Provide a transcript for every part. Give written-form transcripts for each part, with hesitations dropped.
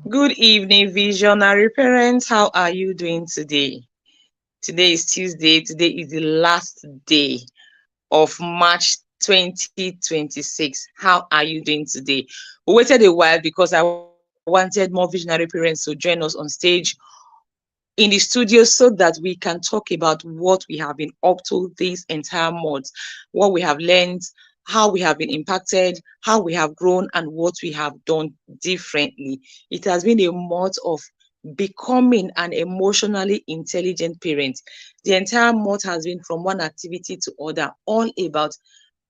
Good evening, visionary parents. How are you doing today? Today is Tuesday. Today is the last day of March 2026. How are you doing today? We waited a while because I wanted more visionary parents to join us on stage in the studio so that we can talk about what we have been up to this entire month, what we have learned, how we have been impacted, how we have grown, and what we have done differently. It has been a month of becoming an emotionally intelligent parent. The entire month has been from one activity to other, all about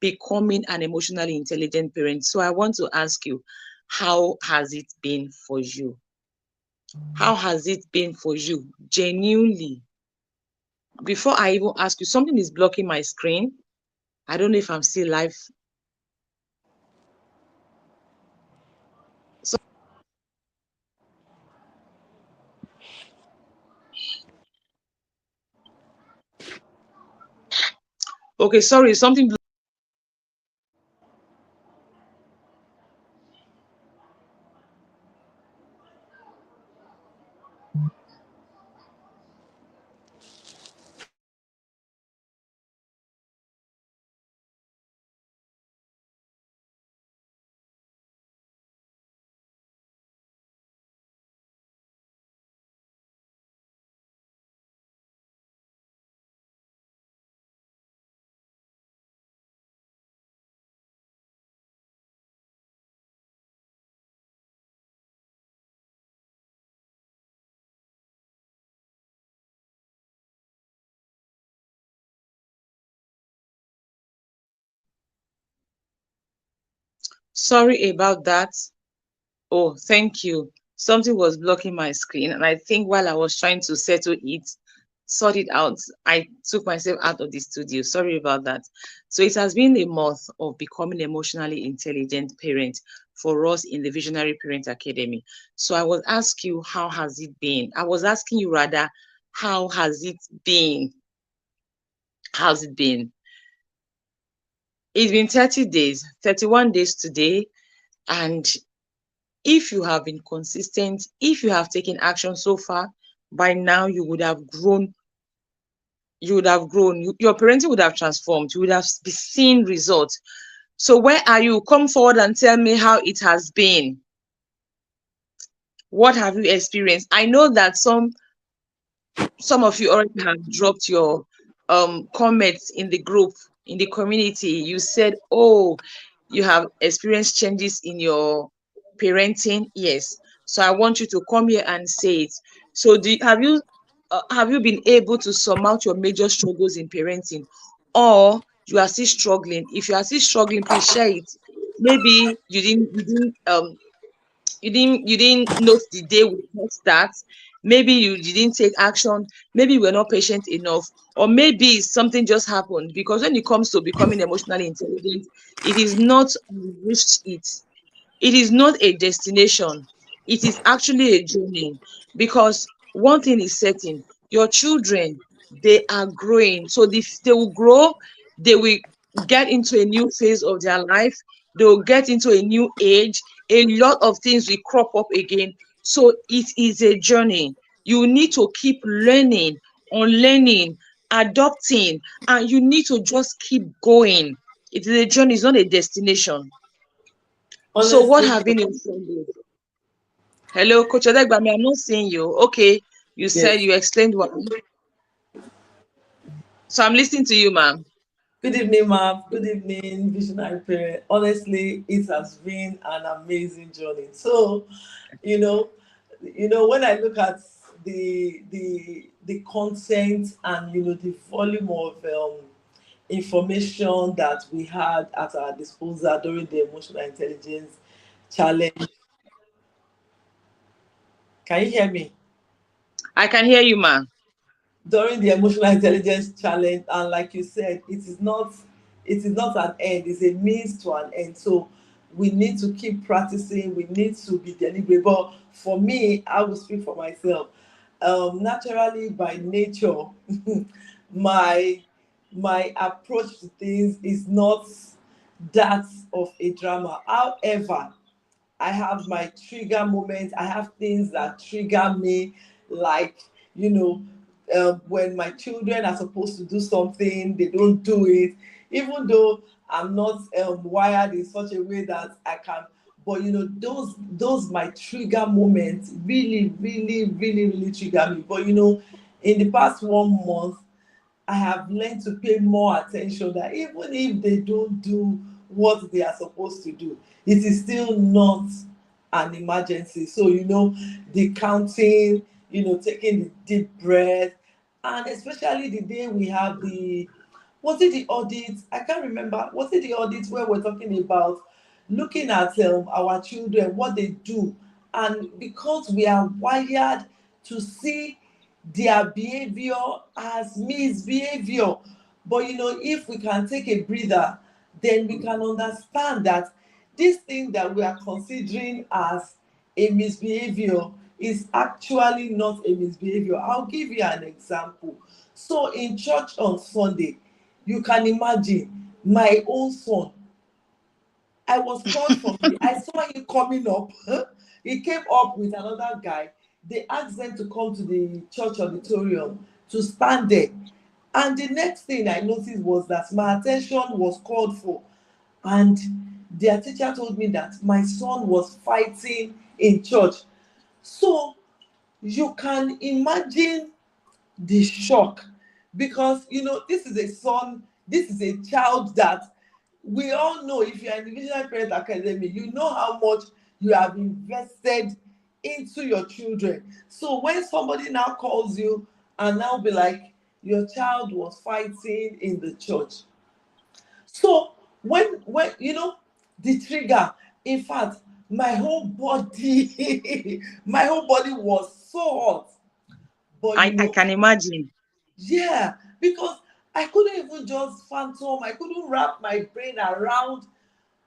becoming an emotionally intelligent parent. So I want to ask you, how has it been for you? How has it been for you? Genuinely. Before I even ask you, something is blocking my screen. I don't know if I'm still live. So, okay, sorry, something. Sorry about that. Oh, thank you. Something was blocking my screen, and I think while I was trying to settle it, sort it out, I took myself out of the studio. Sorry about that. So it has been a month of becoming emotionally intelligent parent for us in the Visionary Parent Academy. So I was asking you, how has it been? I was asking you rather, how has it been? How's it been? It's been 30 days, 31 days today, and if you have been consistent, if you have taken action so far, by now you would have grown. You would have grown. Your parenting would have transformed. You would have seen results. So where are you? Come forward and tell me how it has been. What have you experienced? I know that some of you already have dropped your comments in the group, in the community. You said, oh, you have experienced changes in your parenting. Yes. So I want you to come here and say it. So have you been able to surmount your major struggles in parenting, or you are still struggling? If you are still struggling, please share it. Maybe you didn't note the day would not start. Maybe you didn't take action. Maybe you were not patient enough, or maybe something just happened. Because when it comes to becoming emotionally intelligent, it is not reached it. It is not a destination. It is actually a journey. Because one thing is certain: your children, they are growing. So they will grow. They will get into a new phase of their life. They will get into a new age. A lot of things will crop up again. So it is a journey. You need to keep learning, unlearning, adopting, and you need to just keep going. It is a journey, it's not a destination. So what Honestly, have been your struggles? Hello, Coach Odegbami, I'm not seeing you. Okay, you said yes. you explained one. So I'm listening to you, ma'am. Good evening, ma'am. Good evening, visionary parent. Honestly, it has been an amazing journey. So, you know, when I look at the content and the volume of information that we had at our disposal during the emotional intelligence challenge. Can you hear me? I can hear you, ma'am. During the emotional intelligence challenge, and like you said, it is not an end, it's a means to an end. So we need to keep practicing, we need to be deliberate. But for me, I will speak for myself. Naturally, by nature, my my approach to things is not that of a drama. However, I have my trigger moments. I have things that trigger me, like, you know, when my children are supposed to do something, they don't do it, even though I'm not wired in such a way that I can. But those my trigger moments really, really, really, really trigger me. But in the past 1 month, I have learned to pay more attention that even if they don't do what they are supposed to do, it is still not an emergency. So, the counting, taking the deep breath, and especially the day we have was it the audit? I can't remember. Was it the audit where we're talking about looking at our children, what they do? And because we are wired to see their behavior as misbehavior, but if we can take a breather, then we can understand that this thing that we are considering as a misbehavior is actually not a misbehavior. I'll give you an example. So in church on Sunday, you can imagine my own son. I was called from I saw him coming up. He came up with another guy. They asked them to come to the church auditorium to stand there. And the next thing I noticed was that my attention was called for. And their teacher told me that my son was fighting in church. So you can imagine the shock, because this is a child that we all know. If you're in the Visionary Parent Academy, you know how much you have invested into your children. So when somebody now calls you and now be like, your child was fighting in the church. So when the trigger, in fact, my whole body my whole body was so hot. But I can imagine. yeah, because I couldn't even just phantom, I couldn't wrap my brain around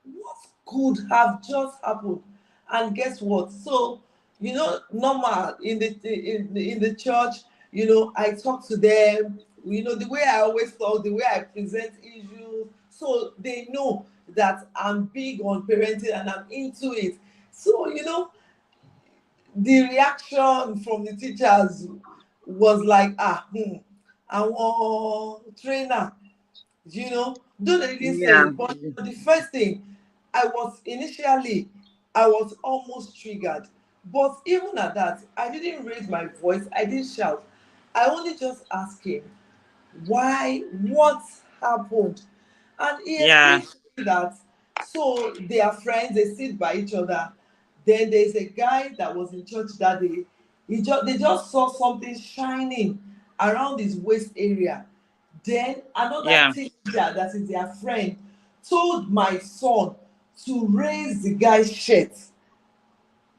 what could have just happened. And guess what? So, normal in the church, I talk to them, the way I always talk, the way I present issues, so they know that I'm big on parenting and I'm into it. So, the reaction from the teachers was like, our trainer, though they didn't say Yeah. it, but the first thing, I was almost triggered. But even at that, I didn't raise my voice, I didn't shout. I only just asked him, why, what happened? And he Yeah. explained to me that, so they are friends, they sit by each other. Then there's a guy that was in church that day. They just saw something shining around his waist area. Then another Yeah. teacher that is their friend told my son to raise the guy's shirt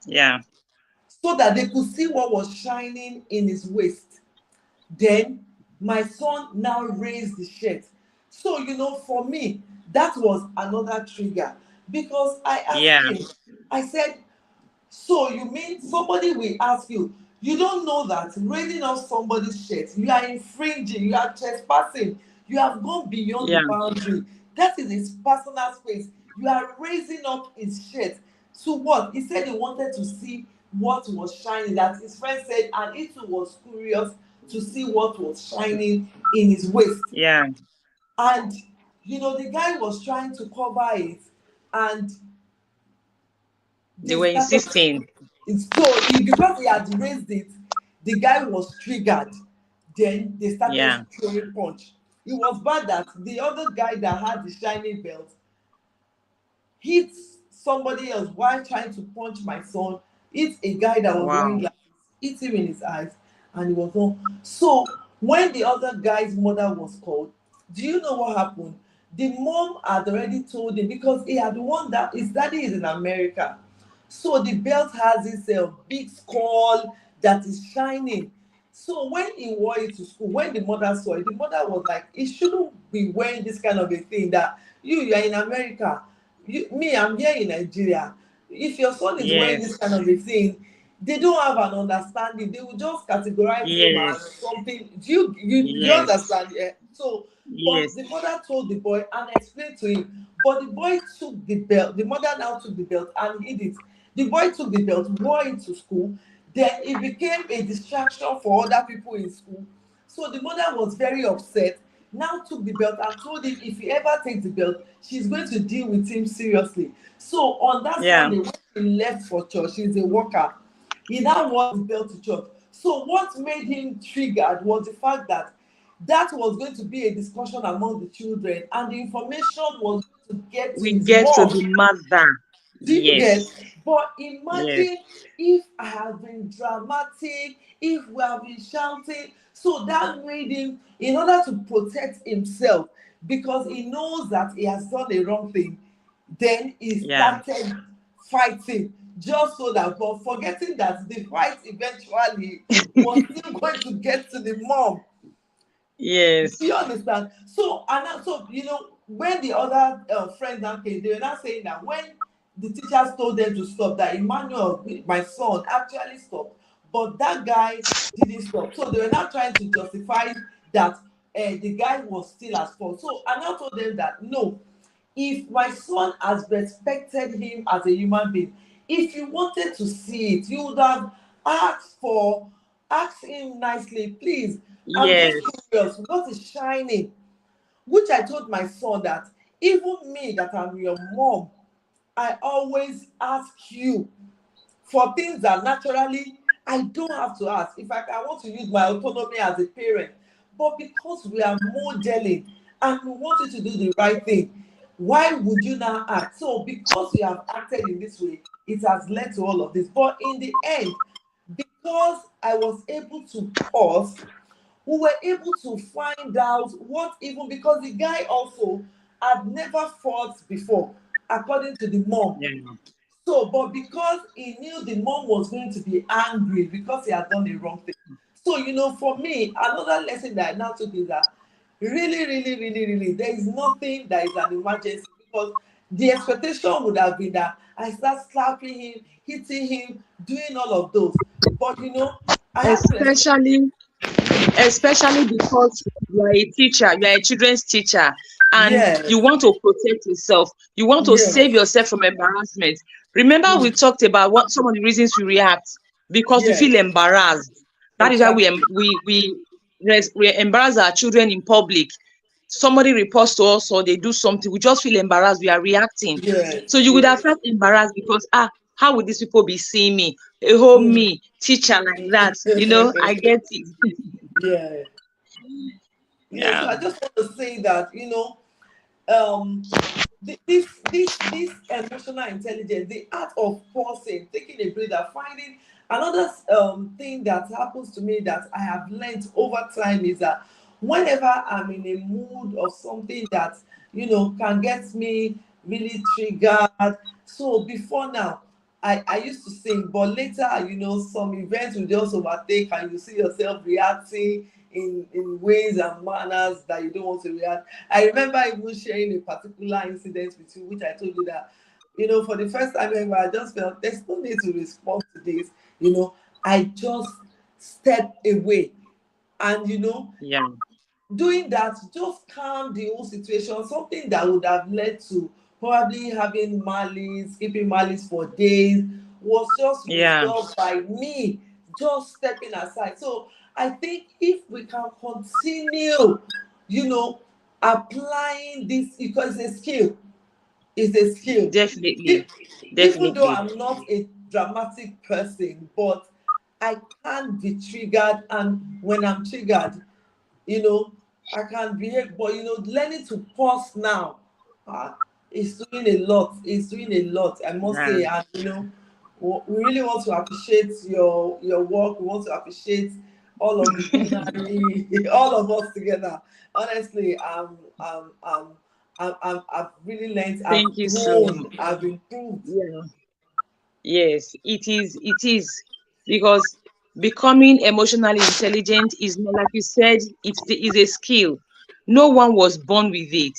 Yeah. so that they could see what was shining in his waist. Then my son now raised the shirt. So, for me, that was another trigger, because I asked Yeah. him, I said, so you mean somebody will ask you, you don't know that raising up somebody's shirt, you are infringing, you are trespassing, you have gone beyond the Yeah. boundary. That is his personal space. You are raising up his shirt. So what? He said he wanted to see what was shining, that his friend said, and he too was curious to see what was shining in his waist. Yeah. And the guy was trying to cover it, and They they were started. insisting. Because he had raised it, the guy was triggered. Then they started Yeah. throwing punch. It was bad that the other guy that had the shining belt hit somebody else while trying to punch my son, hit a guy that was wearing Wow. glasses, hit him in his eyes, and he was on. So when the other guy's mother was called, do you know what happened? The mom had already told him, because he had warned that his daddy is in America. So the belt has this big skull that is shining. So when he wore it to school, when the mother saw it, the mother was like, he shouldn't be wearing this kind of a thing, that you are in America. I'm here in Nigeria. If your son is wearing this Yes. kind of a thing, they don't have an understanding. They will just categorize him as Yes. something. Do you Yes. understand? Yeah. So, but Yes. the mother told the boy and explained to him. But the boy took the belt. The mother now took the belt and hid it. The boy took the belt, wore it to school. Then it became a distraction for other people in school. So the mother was very upset. Now took the belt and told him if he ever takes the belt, she's going to deal with him seriously. So on that Yeah. Sunday, when he left for church, he's a worker. He now wore the belt to church. So what made him triggered was the fact that that was going to be a discussion among the children, and the information was going to get to We his get to mom. the mother. Do you get? Yes. But Yes. imagine if I have been dramatic, if we have been shouting. So that made him, in order to protect himself, because he knows that he has done a wrong thing, then he Yeah. started fighting just so that, but forgetting that the fight eventually was still going to get to the mom. Yes. Do you understand? So, and so, when the other friends now came, they were not saying that when the teachers told them to stop, that Emmanuel, my son, actually stopped, but that guy didn't stop. So they were not trying to justify that the guy was still at fault. So I now told them that no, if my son has respected him as a human being, if you wanted to see it, you would have asked him nicely, please, I'm Yes. just curious, what is shining? Which I told my son that even me, that I'm your mom, I always ask you for things that naturally I don't have to ask. In fact, I want to use my autonomy as a parent. But because we are modeling and we want you to do the right thing, why would you now act? So because you have acted in this way, it has led to all of this. But in the end, because I was able to pause, we were able to find out what, even because the guy also had never fought before, according to the mom. Yeah. So, but because he knew the mom was going to be angry because he had done the wrong thing. So, for me, another lesson that I now took is that really, really, really, really, there is nothing that is an emergency, because the expectation would have been that I start slapping him, hitting him, doing all of those. But, I have to expect, Especially especially because you are a teacher, you are a children's teacher, and yes, you want to protect yourself, you want to save yes, yourself from embarrassment. Remember, we mm, talked about what some of the reasons we react, because we yes, feel embarrassed. That is why we exactly, em- we embarrass our children in public. Somebody reports to us or they do something, we just feel embarrassed, we are reacting. So yes, you would have yes, felt embarrassed because how would these people be seeing me, a whole mm. me teacher like that? I get it. Yeah. Yeah, so Yeah. I just want to say that, um this emotional intelligence, the art of pausing, taking a breather, finding another thing that happens to me that I have learned over time is that whenever I'm in a mood of something that can get me really triggered. So before now, I used to sing, but later, some events will just overtake and you see yourself reacting in ways and manners that you don't want to react. I remember even sharing a particular incident with you, which I told you that, for the first time ever, I just felt there's no need to respond to this. I just stepped away, and Yeah. doing that just calmed the whole situation. Something that would have led to probably having malice, keeping malice for days, was just Yeah. resolved by me just stepping aside. So I think if we can continue, you know, applying this, because it's a skill, it's a skill. Definitely. If, even though Definitely. I'm not a dramatic person, but I can be triggered, and when I'm triggered, you know, I can behave, but learning to pause now, uh, is doing a lot. It's doing a lot, I must Yeah. say. And we really want to appreciate your work. We want to appreciate all of the visionary, all of us together. Honestly, I've really learned. Thank I've you so grown. much. I've improved. Yeah. Yes, it is. It is because becoming emotionally intelligent is not, like you said, it is a skill. No one was born with it.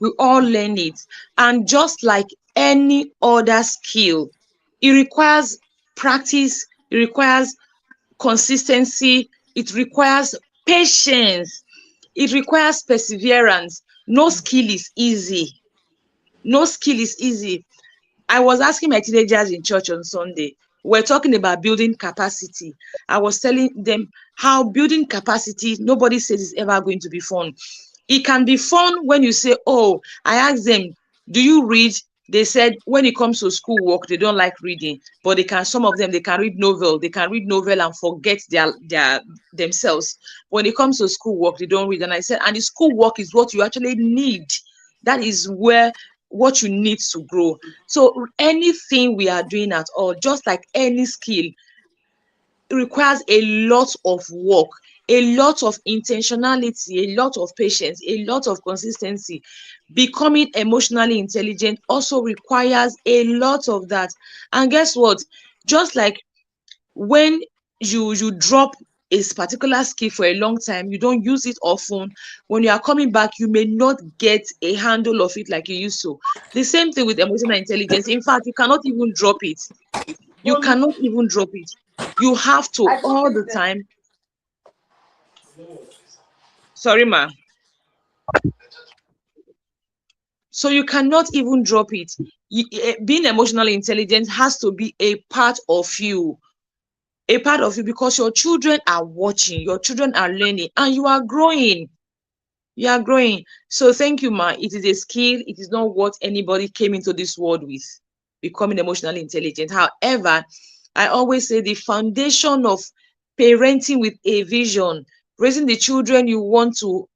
We all learn it. And just like any other skill, it requires practice, it requires consistency, it requires patience, it requires perseverance. No skill is easy. No skill is easy. I was asking my teenagers in church on Sunday, we're talking about building capacity. I was telling them how building capacity, nobody says it's ever going to be fun. It can be fun when you say, oh, I asked them, do you read? They said when it comes to school work, they don't like reading, but they can, some of them, they can read novel. They can read novel and forget their themselves. When it comes to school work, they don't read. And I said, and the school work is what you actually need. That is where what you need to grow. So anything we are doing at all, just like any skill, it requires a lot of work, a lot of intentionality, a lot of patience, a lot of consistency. Becoming emotionally intelligent also requires a lot of that. And guess what? Just like when you drop a particular skill for a long time, you don't use it often. When you are coming back, you may not get a handle of it like you used to. The same thing with emotional intelligence. In fact, you cannot even drop it. You cannot even drop it. You have to all the time. Sorry, ma. So you cannot even drop it. Being emotionally intelligent has to be a part of you. A part of you, because your children are watching, your children are learning, and you are growing. You are growing. So thank you, ma. It is a skill. It is not what anybody came into this world with, becoming emotionally intelligent. However, I always say the foundation of parenting with a vision, raising the children you want to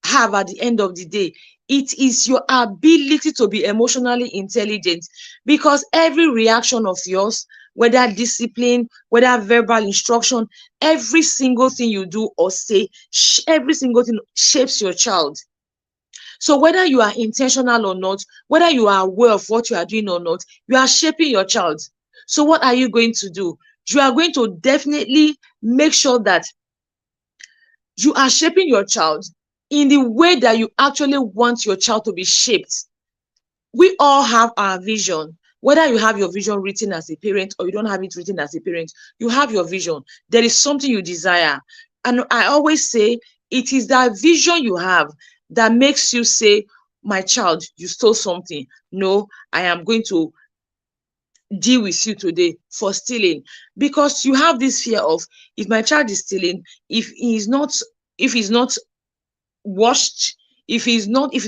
have at the end of the day, it is your ability to be emotionally intelligent, because every reaction of yours, whether discipline, whether verbal instruction, every single thing you do or say, every single thing shapes your child. So whether you are intentional or not, whether you are aware of what you are doing or not, you are shaping your child. So what are you going to do? You are going to definitely make sure that you are shaping your child in the way that you actually want your child to be shaped. We all have our vision. Whether you have your vision written as a parent or you don't have it written as a parent, you have your vision. There is something you desire. And I always say, it is that vision you have that makes you say, my child, you stole something. No, I am going to deal with you today for stealing, because you have this fear of, if my child is stealing, if he's not washed, if he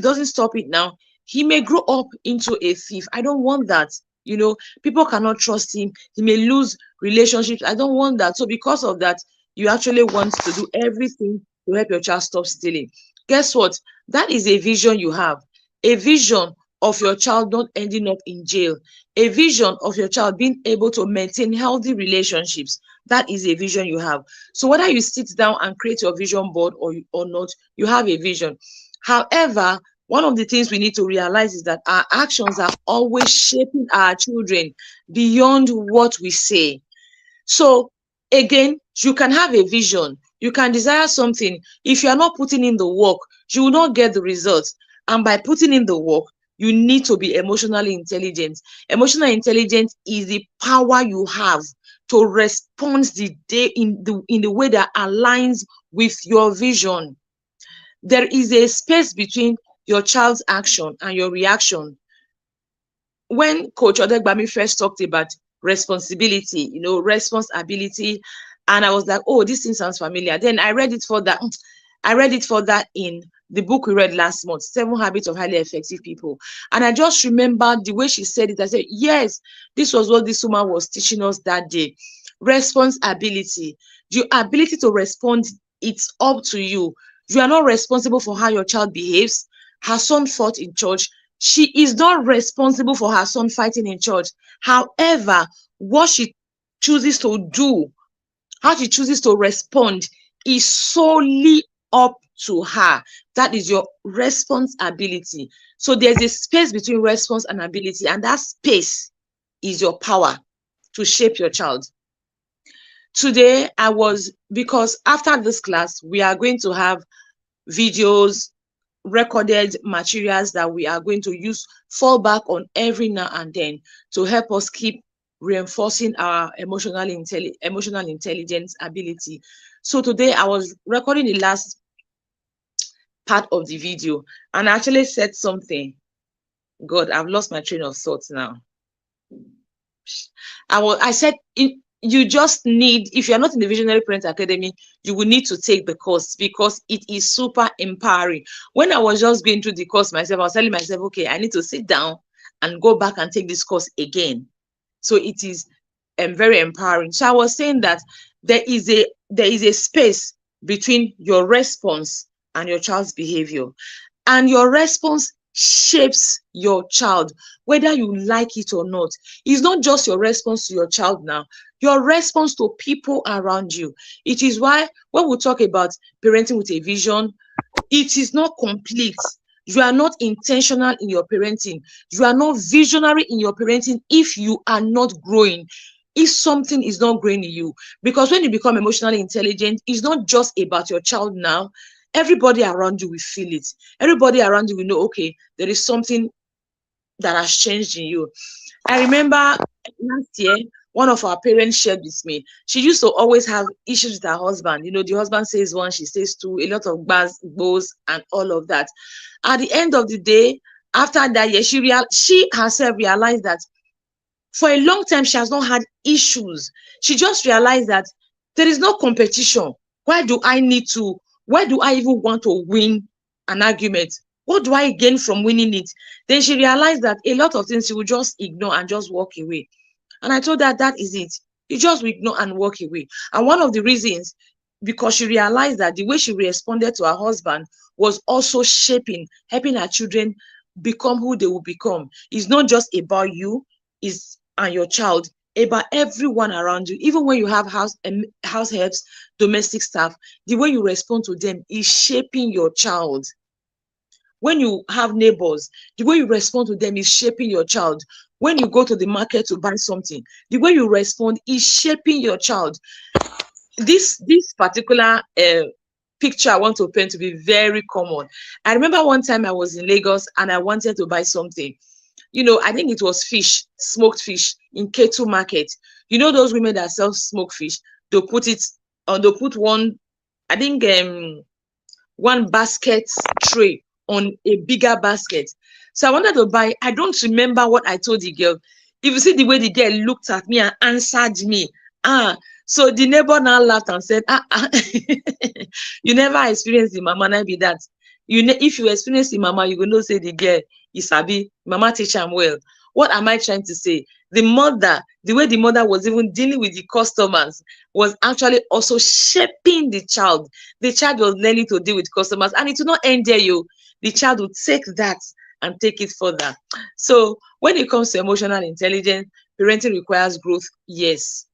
doesn't stop it now, he may grow up into a thief. I don't want that. People cannot trust him. He may lose relationships. I don't want that. So because of that, you actually want to do everything to help your child stop stealing. Guess what? That is a vision you have. A vision of your child not ending up in jail. A vision of your child being able to maintain healthy relationships. That is a vision you have. So whether you sit down and create your vision board or not, you have a vision. However, one of the things we need to realize is that our actions are always shaping our children beyond what we say. So again, you can have a vision, you can desire something. If you are not putting in the work, you will not get the results. And by putting in the work, you need to be emotionally intelligent. Emotional intelligence is the power you have to respond in the way that aligns with your vision. There is a space between your child's action and your reaction. When Coach Odegbami first talked about responsibility, responsibility, and I was like, oh, this thing sounds familiar. Then I read it for that. In the book we read last month, 7 Habits of Highly Effective People. And I just remembered the way she said it. I said, yes, this was what this woman was teaching us that day. Responsibility, your ability to respond, it's up to you. You are not responsible for how your child behaves. Her son fought in church. She is not responsible for her son fighting in church. However, what she chooses to do, how she chooses to respond, is solely up to her. That is your responsibility. So there's a space between response and ability, and that space is your power to shape your child. Today, because after this class, we are going to have videos, recorded materials that we are going to use, fall back on every now and then to help us keep reinforcing our emotional intelligence ability. So today I was recording the last part of the video and I actually said something. God, I've lost my train of thought now. I said, you just need, if you're not in the Visionary Parent Academy, you will need to take the course because it is super empowering. When I was just going through the course myself, I was telling myself, okay, I need to sit down and go back and take this course again. So it is very empowering. So I was saying that there is a space between your response and your child's behavior, and your response shapes your child, whether you like it or not. It's not just your response to your child now, your response to people around you. It is why when we talk about parenting with a vision, it is not complete. You are not intentional in your parenting. You are not visionary in your parenting if you are not growing. If something is not growing in you, because when you become emotionally intelligent, it's not just about your child now. Everybody around you will feel it. Everybody around you will know, okay, there is something that has changed in you. I remember last year, one of our parents shared with me. She used to always have issues with her husband. You know, the husband says one, she says two, a lot of bows and all of that. At the end of the day, after that year, she herself realized that for a long time she has not had issues. She just realized that there is no competition. Why do I need to? Why do I even want to win an argument? What do I gain from winning it? Then she realized that a lot of things she would just ignore and just walk away. And I told her that is it. You just ignore and walk away. And one of the reasons, because she realized that the way she responded to her husband was also shaping, helping her children become who they will become. It's not just about you, it's and your child, about everyone around you. Even when you have house helps, domestic staff, the way you respond to them is shaping your child. When you have neighbors, the way you respond to them is shaping your child. When you go to the market to buy something, the way you respond is shaping your child. This particular picture I want to paint to be very common. I remember one time I was in Lagos and I wanted to buy something. You know, I think it was fish, smoked fish in Ketu Market. You know those women that sell smoked fish, they'll put it on, they'll put one, I think one basket tray on a bigger basket. So I wanted to buy. I don't remember what I told the girl. If you see the way the girl looked at me and answered me, so the neighbor now laughed and said, you never experienced the mama, not be that. If you experience the mama, you gonna say the girl is sabi, mama teach am well. What am I trying to say? The mother, the way the mother was even dealing with the customers was actually also shaping the child. The child was learning to deal with customers, and it will not end there. The child will take that and take it further. So when it comes to emotional intelligence, parenting requires growth. Yes,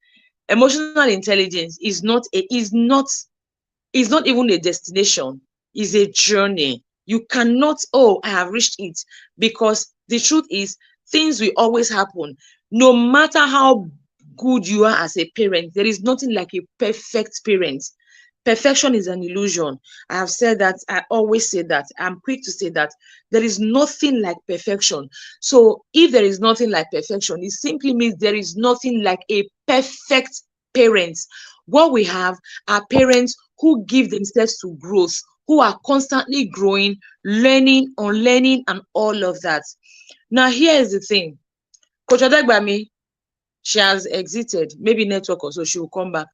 emotional intelligence is not even a destination, is a journey. You cannot, oh, I have reached it, because the truth is things will always happen. No matter how good you are as a parent, there is nothing like a perfect parent. Perfection is an illusion. I have said that. I always say that. I'm quick to say that there is nothing like perfection. So if there is nothing like perfection, it simply means there is nothing like a perfect parent. What we have are parents who give themselves to growth, who are constantly growing, learning, unlearning, and all of that. Now, here is the thing. Coach Odegbami, she has exited, maybe network or so, she will come back.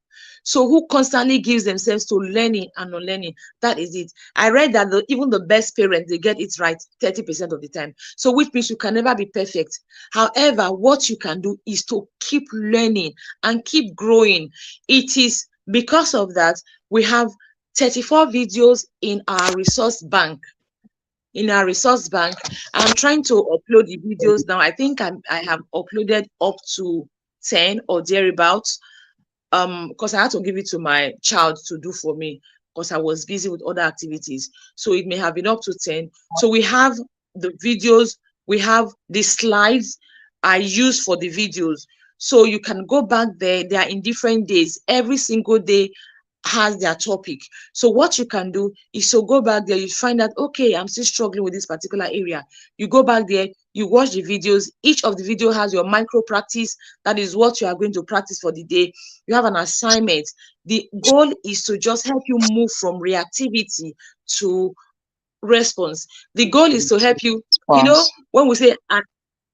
So who constantly gives themselves to learning and unlearning? That is it. I read that even the best parents, they get it right 30% of the time. So which means you can never be perfect. However, what you can do is to keep learning and keep growing. It is because of that we have 34 videos in our resource bank. I'm trying to upload the videos now. I think I have uploaded up to 10 or thereabouts, because I had to give it to my child to do for me because I was busy with other activities. So it may have been up to 10. So we have the videos, we have the slides I use for the videos. So you can go back there. They are in different days. Every single day has their topic. So what you can do is to go back there, you find out, okay, I'm still struggling with this particular area. You go back there, you watch the videos. Each of the video has your micro practice. That is what you are going to practice for the day. You have an assignment. The goal is to just help you move from reactivity to response. The goal is to help you, when we say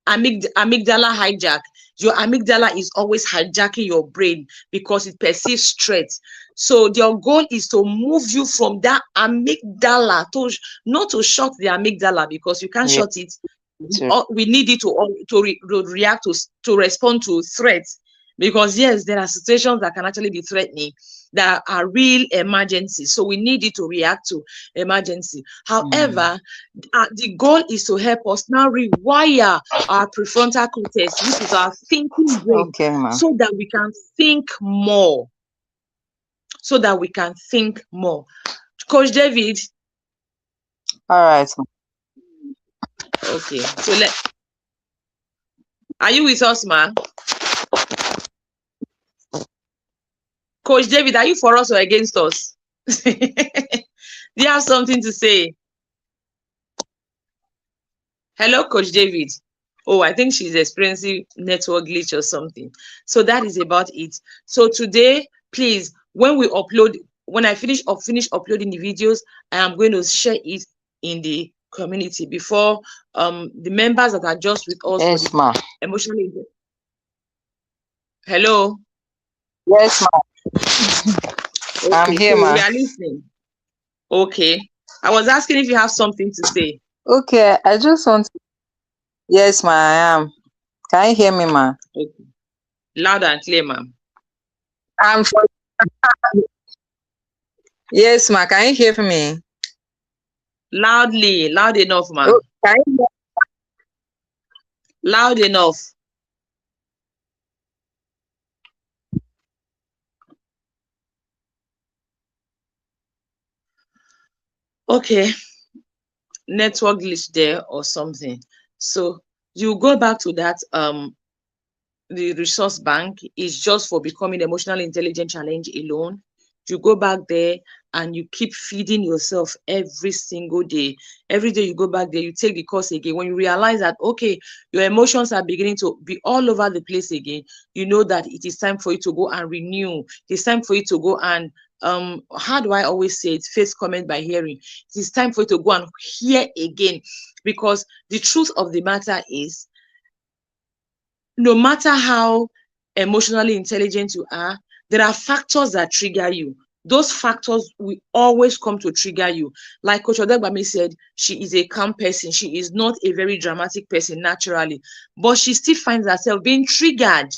amygdala hijack. Your amygdala is always hijacking your brain because it perceives threat. So your goal is to move you from that amygdala to not to shut the amygdala, because you can't Yeah. shut it. We need it to react to respond to threats, because yes, there are situations that can actually be threatening, that are real emergencies. So we need it to react to emergency. However, the goal is to help us now rewire our prefrontal cortex, which is our thinking brain, Okay, ma. so that we can think more. So that we can think more. Coach David. All right. Ma. Okay. So are you with us, ma? Coach David, are you for us or against us? Do you have something to say? Hello, Coach David. Oh, I think she's experiencing network glitch or something. So that is about it. So today, please, when I finish uploading the videos, I am going to share it in the community before the members that are just with us. Yes, ma. Emotionally. Hello. Yes, ma. Okay, I'm here, so ma. we are listening. Okay. I was asking if you have something to say. Okay, I just want to... Yes, ma, I am. Can you hear me, ma? Okay. Loud and clear, ma'am. I'm for... Yes, ma. Can you hear me? Loud enough, ma'am. Oh, can you hear... Loud enough. Okay. Network glitch there or something. So you go back to that the resource bank is just for becoming emotionally intelligent challenge alone. You go back there and you keep feeding yourself every single day. Every day you go back there, you take the course again. When you realize that, okay, your emotions are beginning to be all over the place again, you know that it is time for you to go and renew. It's time for you to go and how do I always say it? Faith comment by hearing. It is time for you to go and hear again, because the truth of the matter is, no matter how emotionally intelligent you are, there are factors that trigger you. Those factors will always come to trigger you. Like Coach Odegbami said, she is a calm person. She is not a very dramatic person naturally, but she still finds herself being triggered.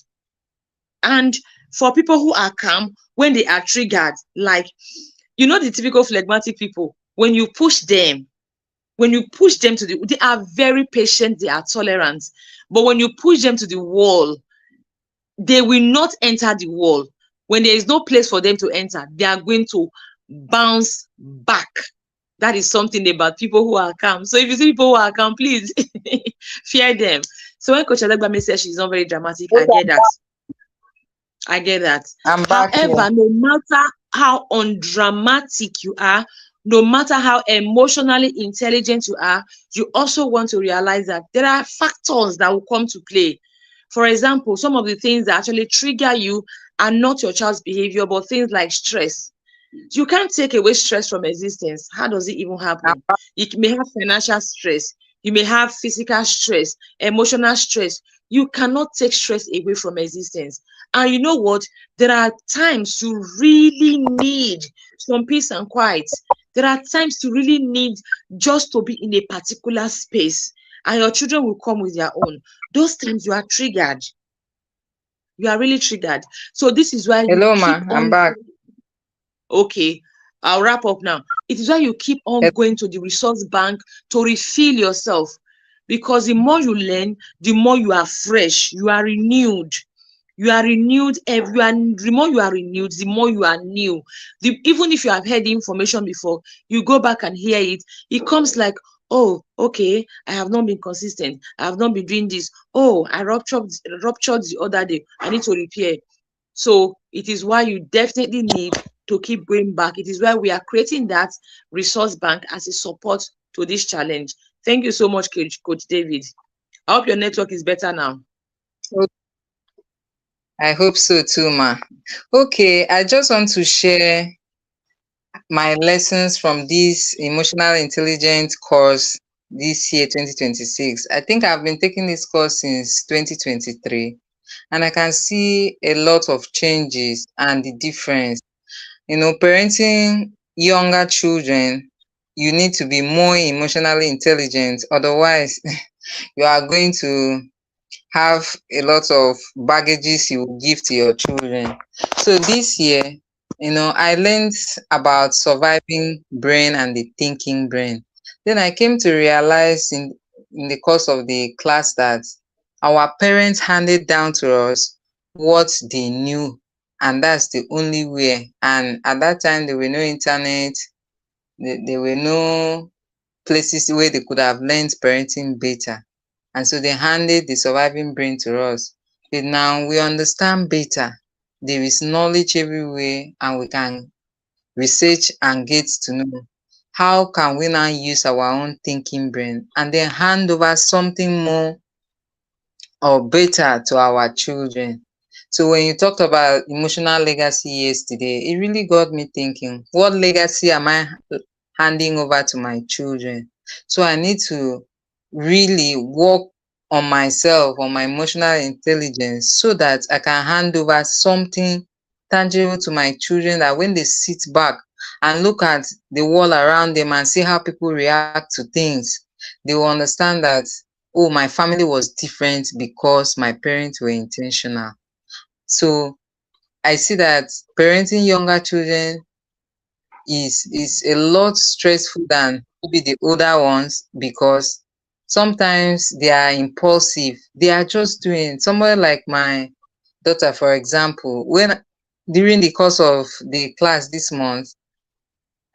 And for people who are calm, when they are triggered, like, the typical phlegmatic people, when you push them to they are very patient, they are tolerant. But when you push them to the wall, they will not enter the wall. When there is no place for them to enter, they are going to bounce back. That is something about people who are calm. So if you see people who are calm, please fear them. So when Coach Alegbami says she's not very dramatic, I get that. I'm back. However, here. no matter how undramatic you are, no matter how emotionally intelligent you are, you also want to realize that there are factors that will come to play. For example, some of the things that actually trigger you are not your child's behavior, but things like stress. You can't take away stress from existence. How does it even happen? You may have financial stress. You may have physical stress, emotional stress. You cannot take stress away from existence. And you know what? There are times you really need some peace and quiet. There are times you really need just to be in a particular space, and your children will come with their own. Those times you are triggered. You are really triggered. So this is why you Hello, keep ma. I'm on. back. Okay, I'll wrap up now. It is why you keep on going to the resource bank to refill yourself, because the more you learn, the more you are fresh, you are renewed. You are renewed. The more you are renewed, the more you are new. Even if you have heard the information before, you go back and hear it. It comes like, oh, okay, I have not been consistent. I have not been doing this. Oh, I ruptured the other day. I need to repair. So it is why you definitely need to keep going back. It is why we are creating that resource bank as a support to this challenge. Thank you so much, Coach David. I hope your network is better now. I hope so too, ma. Okay, I just want to share my lessons from this emotional intelligence course this year, 2026. I think I've been taking this course since 2023, and I can see a lot of changes and the difference. Parenting younger children, you need to be more emotionally intelligent. Otherwise, you are going to have a lot of baggages you give to your children. So this year, I learned about surviving brain and the thinking brain. Then I came to realize in the course of the class that our parents handed down to us what they knew, and that's the only way. And at that time, there were no internet, there were no places where they could have learned parenting better. And so they handed the surviving brain to us. But now we understand better. There is knowledge everywhere, and we can research and get to know how can we now use our own thinking brain and then hand over something more or better to our children. So when you talked about emotional legacy yesterday, it really got me thinking, what legacy am I handing over to my children? So I need to really work on myself, on my emotional intelligence, so that I can hand over something tangible to my children, that when they sit back and look at the world around them and see how people react to things, they will understand that, oh, my family was different because my parents were intentional. So I see that parenting younger children is a lot stressful than maybe the older ones, because sometimes they are impulsive. They are just doing, somebody like my daughter, for example, when during the course of the class this month,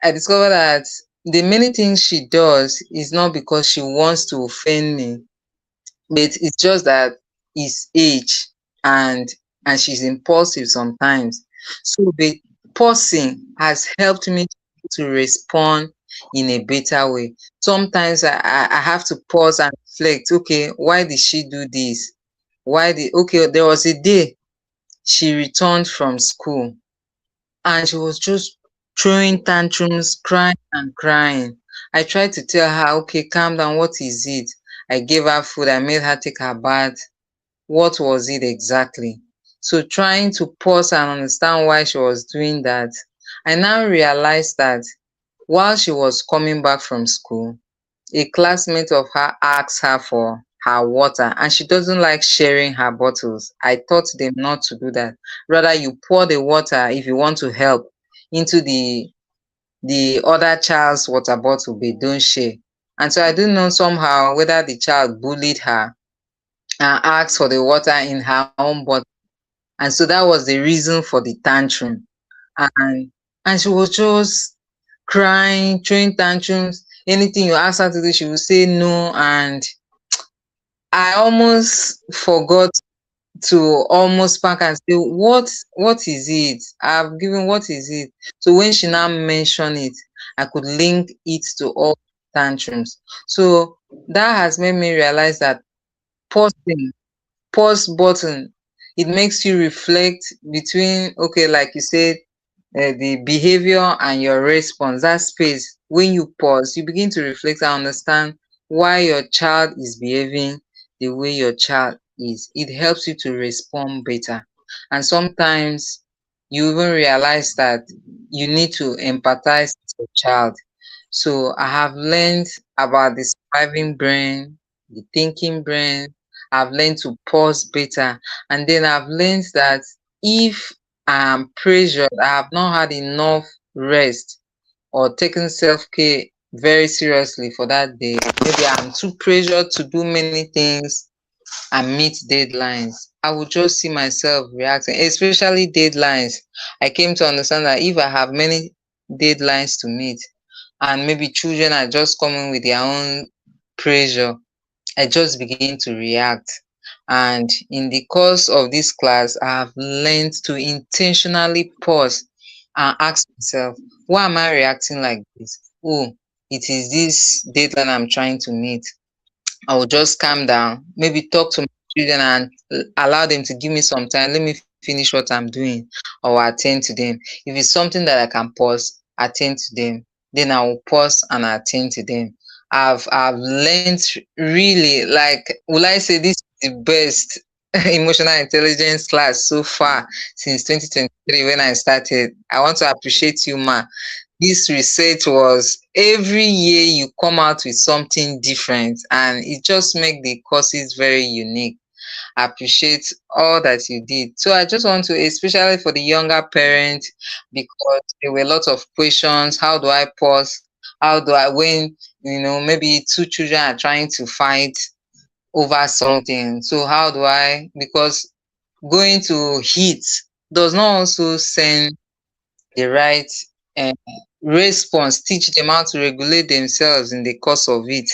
I discovered that the many things she does is not because she wants to offend me, but it's just that it's age, and she's impulsive sometimes. So the pausing has helped me to respond in a better way. Sometimes I have to pause and reflect, okay, why did she do this? Okay, there was a day she returned from school and she was just throwing tantrums, crying and crying. I tried to tell her, okay, calm down, what is it? I gave her food, I made her take her bath. What was it exactly? So trying to pause and understand why she was doing that, I now realized that while she was coming back from school, a classmate of her asked her for her water, and she doesn't like sharing her bottles. I taught them not to do that. Rather, you pour the water, if you want to help, into the other child's water bottle, but don't share. And so I don't know somehow whether the child bullied her and asked for the water in her own bottle. And so that was the reason for the tantrum. And she was just crying, throwing tantrums. Anything you ask her to do, she would say no. And I almost forgot to almost pack and say, what is it? I've given, what is it? So when she now mentioned it, I could link it to all tantrums. So that has made me realize that pausing, pause button, it makes you reflect between, okay, like you said, the behavior and your response. That space, when you pause, you begin to reflect and understand why your child is behaving the way your child is. It helps you to respond better. And sometimes you even realize that you need to empathize with your child. So I have learned about the surviving brain, the thinking brain. I've learned to pause better. And then I've learned that if I am pressured, I have not had enough rest or taken self-care very seriously for that day, maybe I'm too pressured to do many things and meet deadlines, I would just see myself reacting, especially deadlines. I came to understand that if I have many deadlines to meet and maybe children are just coming with their own pressure, I just begin to react. And in the course of this class, I have learned to intentionally pause and ask myself, why am I reacting like this? Oh, it is this deadline I'm trying to meet. I will just calm down, maybe talk to my children and allow them to give me some time. Let me finish what I'm doing or attend to them. If it's something that I can pause, attend to them. Then I will pause and attend to them. I've learned really, like, will I say this is the best emotional intelligence class so far since 2023 when I started. I want to appreciate you, ma. This research was every year you come out with something different, and it just make the courses very unique. Appreciate all that you did. So I just want to, especially for the younger parents, because there were a lot of questions. How do I pause? How do I, when, maybe two children are trying to fight over something? So how do I, because going to hit does not also send the right uh, response, teach them how to regulate themselves in the course of it.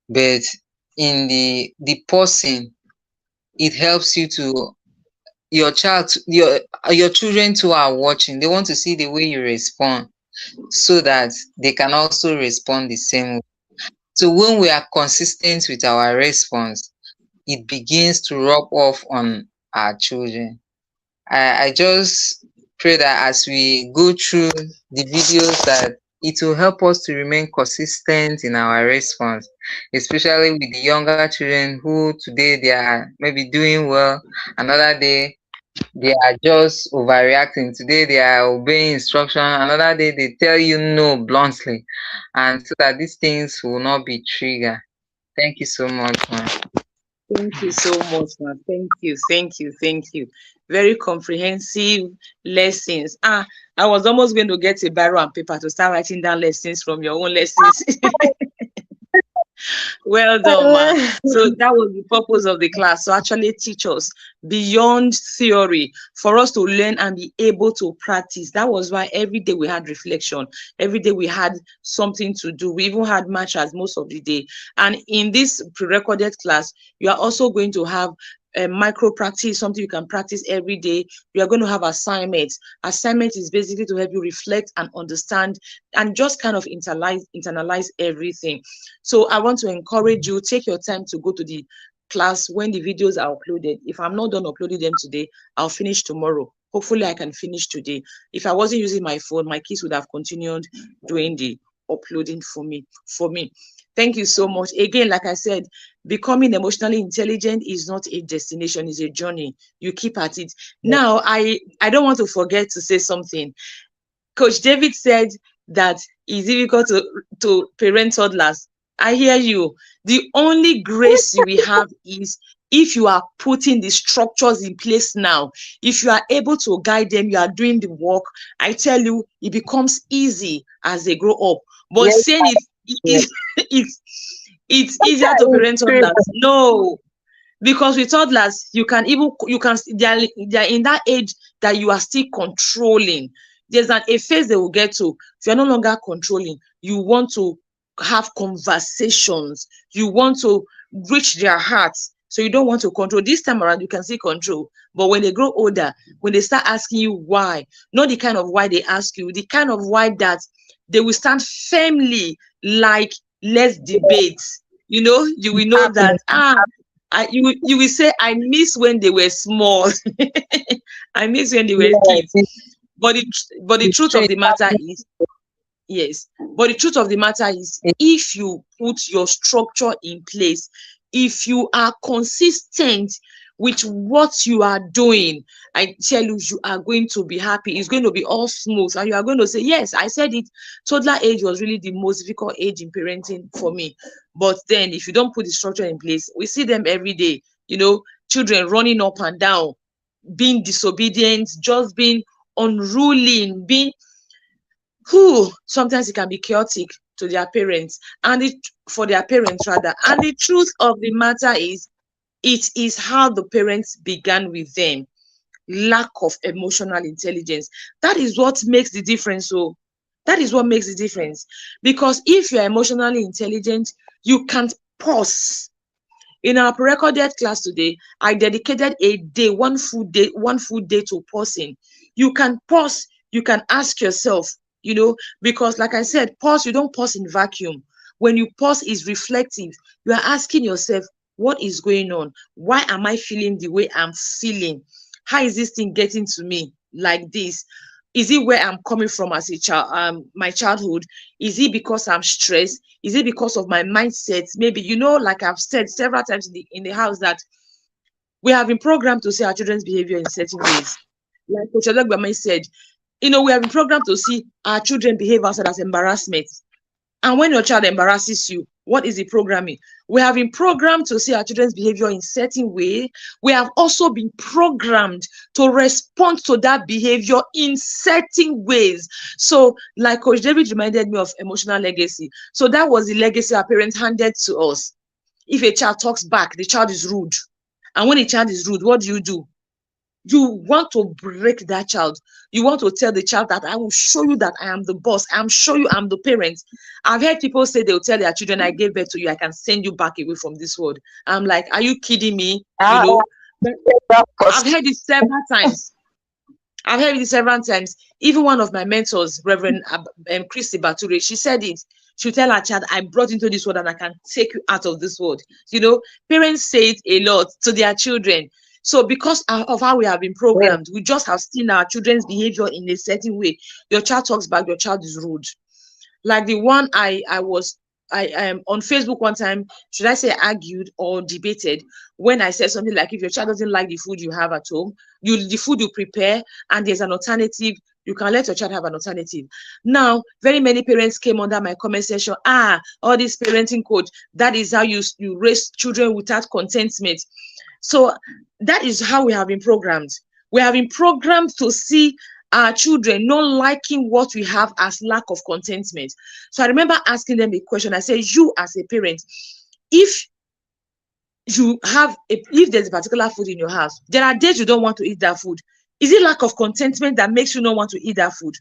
But in the pausing, it helps you to, your child, your children too are watching. They want to see the way you respond so that they can also respond the same way. So when we are consistent with our response, it begins to rub off on our children. I just pray that as we go through the videos, that it will help us to remain consistent in our response, especially with the younger children who today they are maybe doing well, another day they are just overreacting. Today they are obeying instruction. Another day they tell you no bluntly. And so that these things will not be triggered. Thank you so much, man. Thank you so much, ma. Thank you, thank you, thank you. Very comprehensive lessons. I was almost going to get a biro and paper to start writing down lessons from your own lessons. Well done, ma. So that was the purpose of the class, to actually teach us beyond theory, for us to learn and be able to practice. That was why every day we had reflection, every day we had something to do. We even had matches most of the day. And in this pre-recorded class, you are also going to have a micro practice, something you can practice every day. You are going to have assignments. Assignment is basically to help you reflect and understand and just kind of internalize everything. So I want to encourage you, take your time to go to the class when the videos are uploaded. If I'm not done uploading them today, I'll finish tomorrow. Hopefully I can finish today. If I wasn't using my phone, my kids would have continued doing the uploading for me. Thank you so much. Again, like I said, becoming emotionally intelligent is not a destination, it's a journey. You keep at it. Now, I don't want to forget to say something. Coach David said that it's difficult to parent toddlers. I hear you. The only grace we have is if you are putting the structures in place now. If you are able to guide them, you are doing the work. I tell you, it becomes easy as they grow up. But Yes, saying yes. it's easier to parent toddlers. No, because with toddlers they're in that age that you are still controlling. There's a phase they will get to. If you're no longer controlling, you want to have conversations, you want to reach their hearts, so you don't want to control. This time around you can see control, but when they grow older, when they start asking you why, not the kind of why they ask you, the kind of why that they will stand firmly, like, let's debate. You will know that you will say, I miss when they were small. I miss when they were kids. But the truth of the matter is, yes, but the truth of the matter is, if you put your structure in place, if you are consistent with what you are doing, I tell you, you are going to be happy. It's going to be all smooth, and you are going to say, yes, I said it. Toddler age was really the most difficult age in parenting for me. But then if you don't put the structure in place, we see them every day, children running up and down, being disobedient, just being unruly, sometimes it can be chaotic to their parents, for their parents rather. And the truth of the matter is, it is how the parents began with them. Lack of emotional intelligence. That is what makes the difference. So that is what makes the difference. Because if you're emotionally intelligent, you can pause. In our pre-recorded class today, I dedicated a day, one full day to pausing. You can pause, you can ask yourself, because like I said, pause, you don't pause in vacuum. When you pause, is reflective. You are asking yourself, what is going on? Why am I feeling the way I'm feeling? How is this thing getting to me like this? Is it where I'm coming from as a child, my childhood? Is it because I'm stressed? Is it because of my mindset? Maybe, like I've said several times in the house, that we have been programmed to see our children's behavior in certain ways. Like Coach Odegbami said, we have been programmed to see our children behave outside as embarrassment. And when your child embarrasses you, what is the programming? We have been programmed to see our children's behavior in certain way. We have also been programmed to respond to that behavior in certain ways. So, like Coach David reminded me of emotional legacy. So that was the legacy our parents handed to us. If a child talks back, the child is rude. And when a child is rude, what do? You want to break that child. You want to tell the child that I will show you that I am the boss. I'm show you I'm the parent. I've heard people say they'll tell their children, I gave birth to you, I can send you back away from this world. I'm like, are you kidding me? I've heard it several times. Even one of my mentors, Reverend Christy Bature, she said it. She'll tell her child, I brought into this world and I can take you out of this world. Parents say it a lot to their children. So because of how we have been programmed, we just have seen our children's behavior in a certain way. Your child talks back, your child is rude. Like the one I on Facebook one time, should I say argued or debated, when I said something like, if your child doesn't like the food you have at home, the food you prepare, and there's an alternative, you can let your child have an alternative. Now, very many parents came under my comment section, all this parenting code, that is how you raise children without contentment. So that is how we have been programmed. We have been programmed to see our children not liking what we have as lack of contentment. So I remember asking them a question. I said, you as a parent, if there's a particular food in your house, there are days you don't want to eat that food. Is it lack of contentment that makes you not want to eat that food?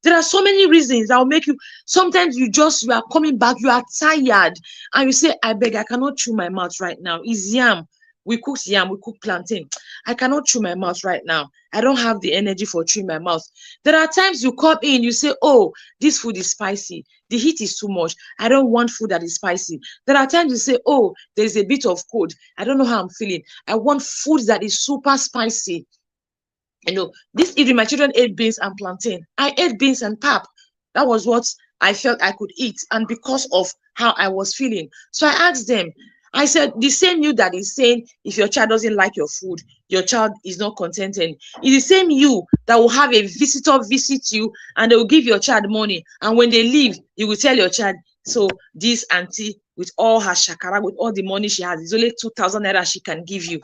There are so many reasons that will make you, sometimes you are coming back, you are tired, and you say, I beg, I cannot chew my mouth right now. It's yam. We cooked yam, we cooked plantain. I cannot chew my mouth right now. I don't have the energy for chewing my mouth. There are times you come in, you say, oh, this food is spicy. The heat is too much. I don't want food that is spicy. There are times you say, oh, there's a bit of cold. I don't know how I'm feeling. I want food that is super spicy. This evening, my children ate beans and plantain. I ate beans and pap. That was what I felt I could eat, and because of how I was feeling. So I asked them, I said, the same you that is saying, if your child doesn't like your food, your child is not contented. It's the same you that will have a visitor visit you, and they will give your child money. And when they leave, you will tell your child, so this auntie, with all her shakara, with all the money she has, it's only 2,000 naira she can give you.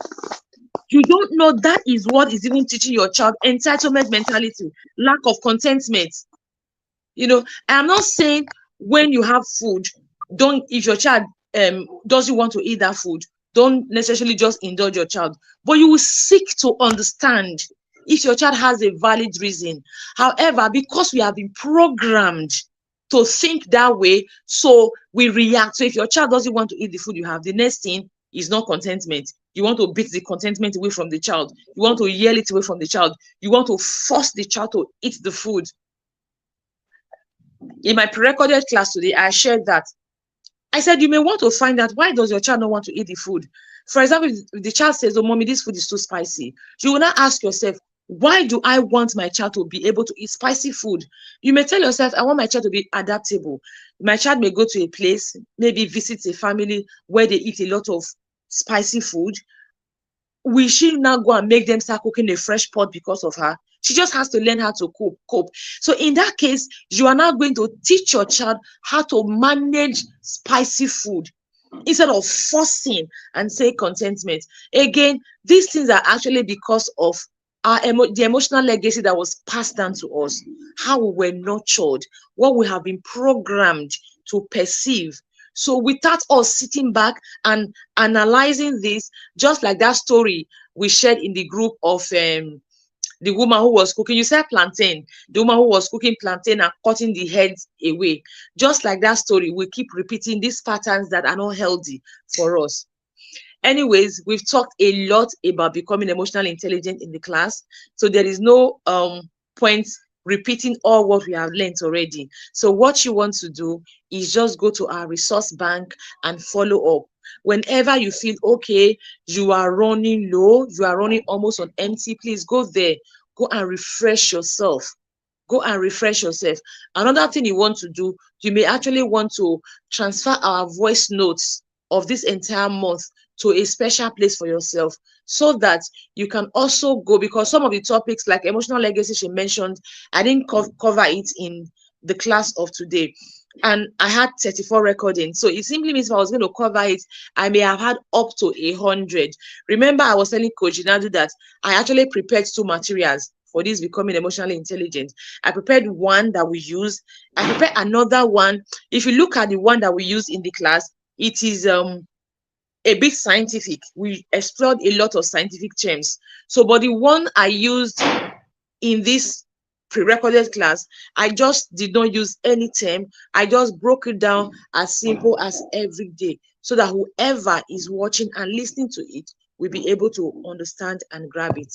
You don't know that is what is even teaching your child entitlement mentality, lack of contentment. I'm not saying when you have food, if your child doesn't want to eat that food, don't necessarily just indulge your child, but you will seek to understand if your child has a valid reason. However, because we have been programmed to think that way, so we react. So if your child doesn't want to eat the food you have, the next thing is not contentment. You want to beat the contentment away from the child. You want to yell it away from the child. You want to force the child to eat the food. In my pre-recorded class today, I shared that. I said, you may want to find out, why does your child not want to eat the food? For example, if the child says, oh, mommy, this food is too spicy, you will not ask yourself, why do I want my child to be able to eat spicy food? You may tell yourself, I want my child to be adaptable. My child may go to a place, maybe visit a family where they eat a lot of spicy food. We should now go and make them start cooking a fresh pot because of her. She just has to learn how to cope. So in that case, you are now going to teach your child how to manage spicy food instead of forcing and say contentment. Again, these things are actually because of the emotional legacy that was passed down to us, how we were nurtured, what we have been programmed to perceive. So without us sitting back and analyzing this, just like that story we shared in the group of the woman who was cooking, you said plantain, the woman who was cooking plantain and cutting the heads away. Just like that story, we keep repeating these patterns that are not healthy for us. Anyways, we've talked a lot about becoming emotionally intelligent in the class. So there is no point repeating all what we have learned already. So what you want to do is just go to our resource bank and follow up. Whenever you feel okay, you are running low, you are running almost on empty, please go there, go and refresh yourself. Go and refresh yourself. Another thing you want to do, you may actually want to transfer our voice notes of this entire month to a special place for yourself, so that you can also go, because some of the topics like emotional legacy she mentioned, I didn't cover it in the class of today, and I had 34 recordings. So it simply means if I was going to cover it, I may have had up to 100. Remember, I was telling Coach Nadu that I actually prepared 2 materials for this Becoming Emotionally Intelligent. I prepared one that we use. I prepared another one. If you look at the one that we use in the class, it is a bit scientific. We explored a lot of scientific terms. So, but the one I used in this pre-recorded class, I just did not use any term. I just broke it down as simple as every day, so that whoever is watching and listening to it will be able to understand and grab it.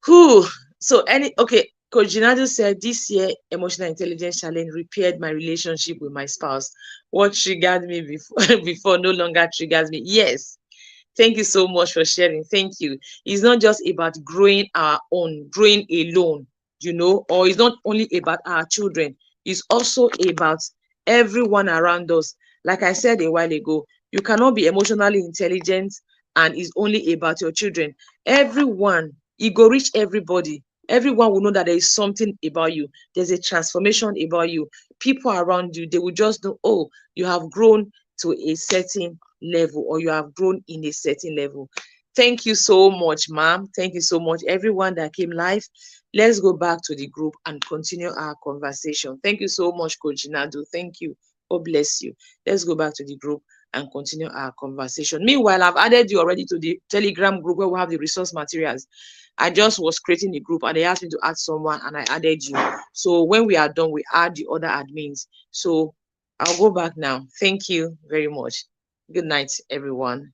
Whew. So okay, Coach Jinadu said this year emotional intelligence challenge repaired my relationship with my spouse. What triggered me before no longer triggers me. Yes. Thank you so much for sharing. Thank you. It's not just about growing our own, growing alone, or it's not only about our children. It's also about everyone around us. Like I said a while ago, you cannot be emotionally intelligent and it's only about your children. Everyone, it go reach everybody. Everyone will know that there is something about you. There's a transformation about you. People around you, they will just know, oh, you have grown to a certain level, or you have grown in a certain level. Thank you so much, ma'am. Thank you so much, everyone that came live. Let's go back to the group and continue our conversation. Thank you so much, Coach Nadu. Thank you. God bless you. Let's go back to the group and continue our conversation. Meanwhile, I've added you already to the Telegram group where we have the resource materials. I just was creating the group and they asked me to add someone and I added you. So when we are done, we add the other admins. So I'll go back now. Thank you very much. Good night, everyone.